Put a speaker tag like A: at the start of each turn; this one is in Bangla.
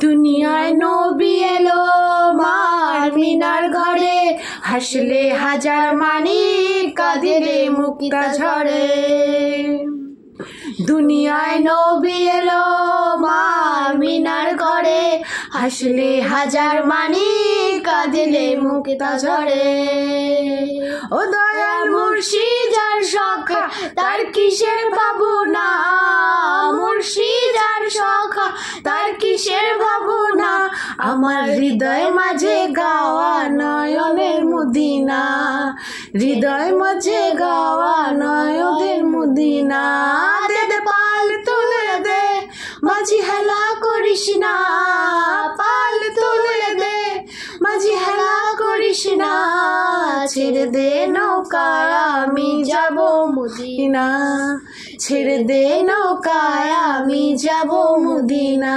A: দুনিয়ায় নবী এলো মার মিনার ঘরে, হাসলে হাজার মানি কাঁদিলে মুক্তা ঝরে। দুনিয়ায় নবী এলো মার মিনার ঘরে, হাসলে হাজার মানি কাঁদিলে মুক্তা ঝরে। ও দয়াল মুর্শিদ আর সখা তার কিসের ভাবনা, মুর্শিদ আর সখা তার কিসের ভাবনা, আমার হৃদয় মাঝে গাওয়া নয়নের মদিনা, হৃদয় মাঝে গাওয়া নয়নের মদিনা। দে দে পাল তুলে দে মাঝি হেলা করিস না, পাল তুলে দে মাঝি হেলা করিস না, ছেড়ে দে নৌকায় আমি যাব মদিনা, ছেড়ে দে নৌকায় আমি যাব মদিনা।